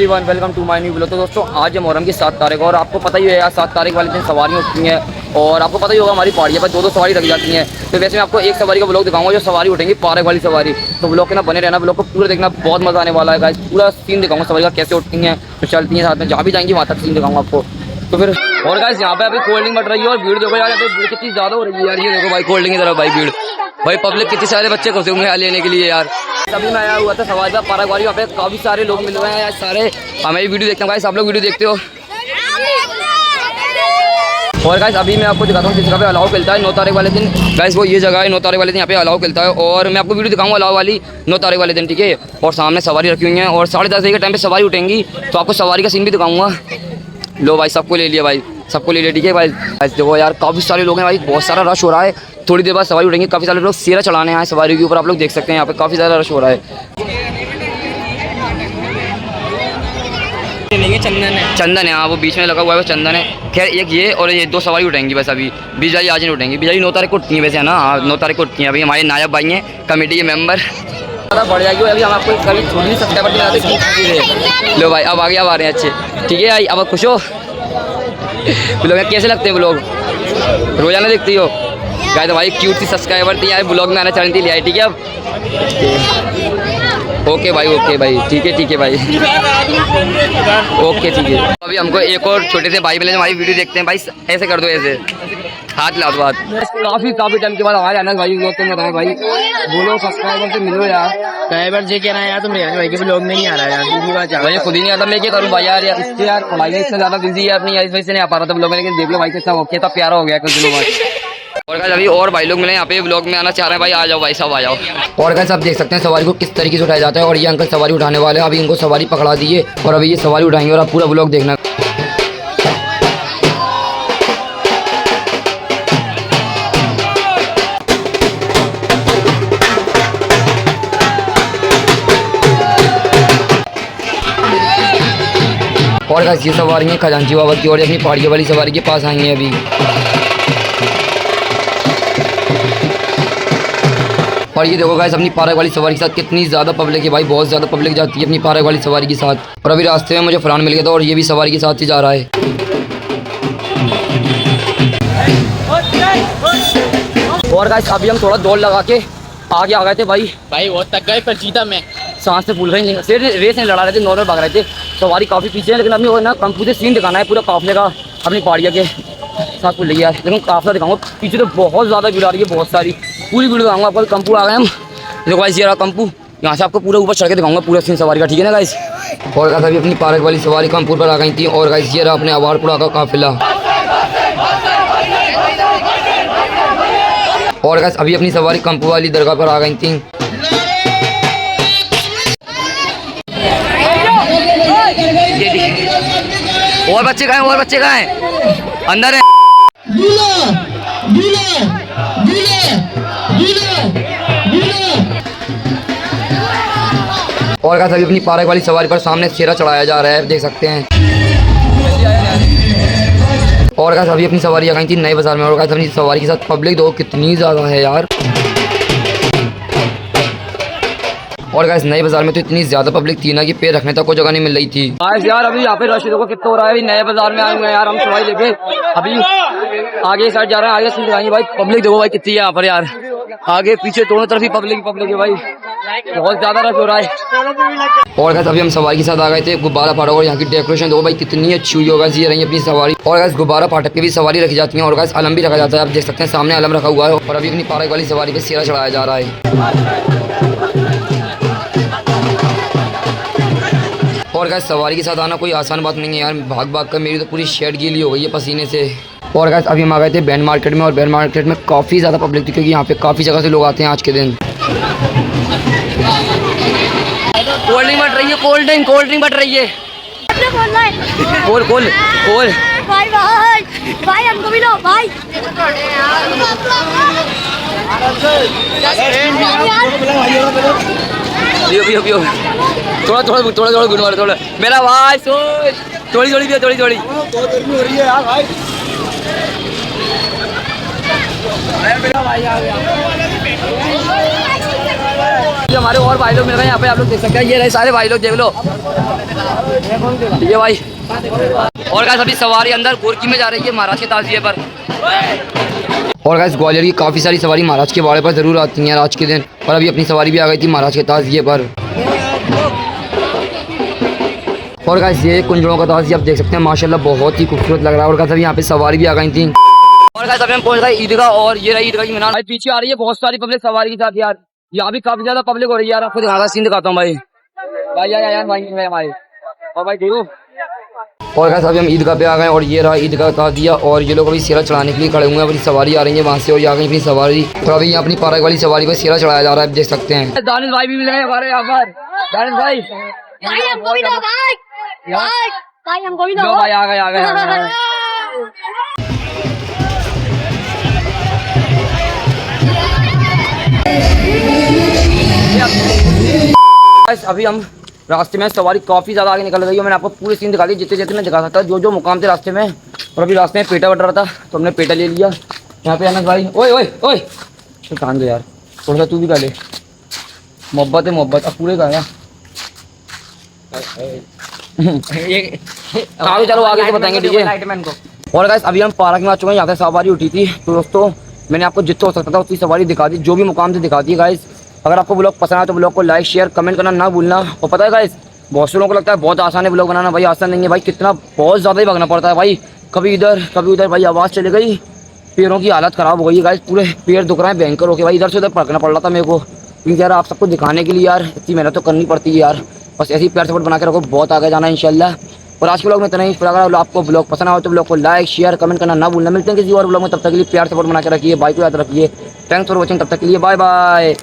Everyone, welcome to my new blog. तो दोस्तों आज है मुहर्रम की 7 तारीख और आपको पता ही है यार 7 तारीख वाले दिन सवारियाँ उठती हैं और आपको पता ही होगा हमारी पहाड़ियों पर दो सवारी लग जाती हैं। तो वैसे मैं आपको एक सवारी का ब्लॉग दिखाऊंगा जो सवारी उठेंगी पार्क वाली सवारी। तो ब्लॉग के ना बने रहना, ब्लॉग को पूरा देखना, बहुत मजा आने वाला है गाइस। पूरा सीन दिखाऊंगा सवारी का, कैसे उठती हैं, तो चलती हैं साथ में, जहाँ भी जाएंगी वहाँ तक सीन दिखाऊंगा आपको। तो फिर और गाइस यहाँ पे अभी कोल्ड ड्रिंक बट रही है और भीड़ देखो यार, भीड़ कितनी ज़्यादा हो रही है यार। ये देखो भाई कोल्ड ड्रिंक की तरफ भाई भीड़, भाई पब्लिक कितने सारे बच्चे घुसे हुए हैं लेने के लिए यार। अभी मैं आया हुआ था सवारी पर पार्क वाली, वहाँ पे काफ़ी सारे लोग मिल रहे हैं यार। सारे हमें वीडियो देखते हैं गाइस, आप लोग वीडियो देखते हो। और गाइस अभी मैं आपको दिखाता हूँ जिस जगह पे अलाउ मिलता है 9 तारीख वाले दिन। गाइस वो ये जगह है 9 तारीख वाले दिन, यहाँ पे अलाउ मिलता है और मैं आपको वीडियो दिखाऊंगा अलाउ वाली 9 तारीख वाले दिन, ठीक है। और सामने सवारी रखी हुई है और 10:30 बजे के टाइम पे सवारी उठेंगी, तो आपको सवारी का सीन भी दिखाऊंगा। लो भाई सबको ले लिया भाई, सबको ले लिया, ठीक है भाई। देखो यार काफ़ी सारे लोग हैं भाई, बहुत सारा रश हो रहा है। थोड़ी देर बाद सवारी उठेंगी, काफ़ी सारे लोग सेरा चलाने आए सवारी के ऊपर, आप लोग देख सकते हैं यहाँ पे काफ़ी ज़्यादा रश हो रहा है। चंदन है, हाँ वो बीच में लगा हुआ है वो चंदन है। खैर एक ये और ये 2 सवारी उठेंगी बस। अभी बिजली आज नहीं उठेंगी, बिजली 9 तारीख को उठती है वैसे है ना। हाँ 9 तारीख को उठती हैं। अभी हमारे नायब भाई हैं कमेटी के मेंबर, ज़्यादा बढ़ जाएगी। अभी हम आपको कभी छोटी सब्सक्राइबर दिखाते। लो भाई अब आगे अब आ रहे हैं अच्छे, ठीक है भाई। अब खुश हो ब्लॉग कैसे लगते हैं ब्लॉग, रोजाना देखती हो गाइस। तो भाई क्यूट सी सब्सक्राइबर थी यार, ब्लॉग में आना चाहती थी, ठीक है। अब ओके भाई, ओके भाई, ठीक है भाई, ओके ठीक है। अभी हमको एक और छोटे से भाई मिले जो हमारी वीडियो देखते हैं भाई। ऐसे कर दो, ऐसे हाथ ला दो बात। काफी टाइम के बाद हमारे अनस भाई लोग बताए भाई, बोलो सब्सक्राइबर से मिलो यार। सब्सक्राइबर से क्या है यार, तुम रेहान भाई के ब्लॉग में नहीं आ रहा यार, दूसरी बात भाई खुद ही नहीं आता। मैं क्या करूँ भाई यार, इससे यार पढ़ाई में इससे ज्यादा बिजी है अपनी, इस वजह से नहीं आ पा रहा था ब्लॉग में। लेकिन देख लो भाई कैसा ओके था, प्यारा हो गया कुछ दिनों बाद। और गाइस अभी और भाई लोग मिले यहाँ पे ब्लॉग में आना चाह रहे हैं भाई, आ जाओ भाई सब आ जाओ। और गाइस आप देख सकते हैं सवारी को किस तरीके से उठाया जाता है और ये अंकल सवारी उठाने वाले हैं। अभी इनको सवारी पकड़ा दिए और अभी ये सवारी उठाएंगे और आप पूरा ब्लॉग देखना। और गाइस ये सवारी है खजांची बाबा की और अपनी पहाड़ियों वाली सवारी के पास आएंगे अभी। और ये देखो गाइस अपनी पार्क वाली सवारी के साथ कितनी ज़्यादा पब्लिक है भाई, बहुत ज़्यादा पब्लिक जाती है अपनी पार्क वाली सवारी के साथ। और अभी रास्ते में मुझे फरहान मिल गया था और ये भी सवारी के साथ ही जा रहा है। और गाइस अभी हम थोड़ा दौड़ लगा के आगे आ गए थे भाई बहुत थक गए, पर जीता मैं, सांस से फूल रही नहीं। रेस नहीं लड़ा रहे थे, नॉर्मल भाग रहे थे। सवारी काफ़ी पीछे है लेकिन अभी वो ना कंपू से सीन दिखाना है पूरा काफले का अपनी पहाड़ियों के साथ फूल रही है। लेकिन काफला दिखाऊंगा, पीछे तो बहुत ज़्यादा भीड़ आ रही है, बहुत सारी पूरी वीडियो दिखाऊंगा आपको। कंपू आ गए हम, देखो गाइस ये रहा कंपू, यहाँ से आपको पूरा ऊपर चढ़ के दिखाऊंगा पूरा सीन सवारी का, ठीक है ना गाइस। और गाइस अभी अपनी पार्क वाली सवारी कानपुर पर आ गई थी और गाइस ये रहा अपने आवारपुरा का काफिला। और गाइस अभी अपनी सवारी कंपू वाली दरगाह पर आ गई थी। और बच्चे कहाँ हैं, और बच्चे कहाँ हैं, अंदर है। और गाइस अभी अपनी पार्क वाली सवारी पर सामने सेरा चढ़ाया जा रहा है, देख सकते हैं। और गाइस अभी अपनी सवारी आ गई थी नए बाजार में और गाइस अपनी सवारी के साथ पब्लिक दो कितनी ज़्यादा है यार। और गाइस नए बाजार में तो इतनी ज़्यादा पब्लिक थी ना कि पैर रखने तक को जगह नहीं मिल रही थी। गाइस यार अभी यहाँ पे रश देखो कितना हो रहा है। नए बाजार में आए हुए हैं यार हम सवारी लेके, अभी आगे साइड जा रहे हैं, आगे सीट लगाएंगे भाई। पब्लिक देखो भाई कितनी है यहाँ पर यार, आगे पीछे दोनों तरफ ही पब्लिक है भाई, बहुत ज़्यादा रश हो रहा है। और गाइस अभी हम सवारी के साथ आ गए थे गुब्बारा फाटक और यहाँ की डेकोरेशन देखो भाई कितनी अच्छी हुई होगा। ये रही अपनी सवारी और गाइस गुब्बारा फाटक की भी सवारी रखी जाती है और गाइस अलम भी रखा जाता है, आप देख सकते हैं सामने अलम रखा हुआ है। और अभी अपनी पार्क वाली सवारी पे सेरा चढ़ाया जा रहा है। और गाइस सवारी के साथ आना कोई आसान बात नहीं है यार, भाग भाग कर मेरी तो पूरी शर्ट गीली हो गई है पसीने से। और गाइस अभी हम आ गए थे बैंड मार्केट में और बैंड मार्केट में काफ़ी ज़्यादा पब्लिक थी क्योंकि यहाँ पे काफ़ी जगह से लोग आते हैं आज के दिन। कोल्ड ड्रिंक बट रही है, कोल्ड ड्रिंक बट रही है। कोल भाई हमको भी लो भाई। पियो थोड़ा गुड मारो थोड़ा मेरा भाई, थोड़ी पियो थोड़ी गर्मी हो रही है यार भाई। मेरा भाई आ गया। ये हमारे और भाई लोग मिल रहे हैं यहाँ पे, आप लोग देख सकते हैं। ये रहे सारे भाई लोग, देख लो ये भाई। और गाइस अभी सवारी अंदर गोरकी में जा रही है महाराज के ताजिए पर। और गाइस ग्वालियर की काफ़ी सारी सवारी महाराज के बाड़े पर ज़रूर आती हैं आज के दिन, और अभी अपनी सवारी भी आ गई थी महाराज के ताजिए पर। और गाइस ये कुंजड़ों का ताजिया आप देख सकते हैं, माशाल्लाह बहुत ही खूबसूरत लग रहा है। और गाइस अभी यहाँ पे सवारी भी आ गई थी। और गाइस अभी हम पहुंच गए ईदगाह, और ये रही ईदगाह की मीनार। भाई पीछे आ रही है बहुत सारी पब्लिक सवारी के साथ यार, यहाँ भी काफी ज्यादा पब्लिक हो रही है यार। आपको दिखाता सीन दिखाता हूँ भाई, भाई यार भाई हमारे। और भाई देखो, और गाइस अभी हम ईदगाह पे आ गए, और ये रहा ईदगाह का दिया। और ये लोग अभी सेरा चढ़ाने के लिए खड़े हुए हैं। अपनी सवारी आ रही है वहाँ से, और ये आ गई अपनी सवारी। और अभी यहाँ अपनी पार्क वाली सवारी पर सेरा चढ़ाया जा रहा है, आप देख सकते हैं। दानिश भाई भी मिल रहे हैं हमारे यहाँ पर। दानिश भाई भाई आ गए। अभी हम रास्ते में, सवारी काफ़ी ज़्यादा आगे निकल रही है। मैंने आपको पूरे सीन दिखा दिए जितने जितने मैं दिखा सकता, जो मुकाम थे रास्ते में। और अभी रास्ते में पेटा बट रहा था तो हमने पेटा ले लिया। यहाँ पे अनस भाई, ओए ओए ओए तो कान दो यार, थोड़ा सा तू भी कर ले। मोहब्बत है मोहब्बत, अब पूरे का है। चलो आगे से बताएंगे लाइटमैन को। और गाइस अभी हम पार्क में आ चुके हैं, यहाँ से सवारी उठी थी। तो दोस्तों मैंने आपको जितना हो सकता था उतनी सवारी दिखा दी, जो भी मुकाम से दिखा दी गाइस। अगर आपको ब्लॉग पसंद आए तो ब्लॉग को लाइक शेयर कमेंट करना ना भूलना। और पता है गाइस, बहुत से लोगों को लगता है बहुत आसान है ब्लॉग बनाना, भाई आसान नहीं है भाई। कितना बहुत ज़्यादा ही भागना पड़ता है भाई, कभी इधर कभी उधर। भाई आवाज़ चली गई, पैरों की हालत ख़राब हो गई है गाइस, पूरे पैर दुख रहे हैं भयंकर होके भाई। इधर से उधर पकड़ना पड़ रहा था मेरे को, क्योंकि यार आप सबको दिखाने के लिए यार इतनी मेहनत तो करनी पड़ती है यार। बस ऐसी प्यार सपोर्ट बना के रखो, बहुत आगे जाना है इंशाल्लाह। और आज के ब्लॉग में इतना ही। अगर आपको ब्लॉग पसंद आए तो ब्लॉग को लाइक शेयर कमेंट करना ना भूलना। मिलते हैं किसी और ब्लॉग में, तब तक के लिए प्यार सपोर्ट बना के रखिए, भाई को याद रखिए। थैंक्स फॉर वॉचिंग, तब तक के लिए बाय बाय।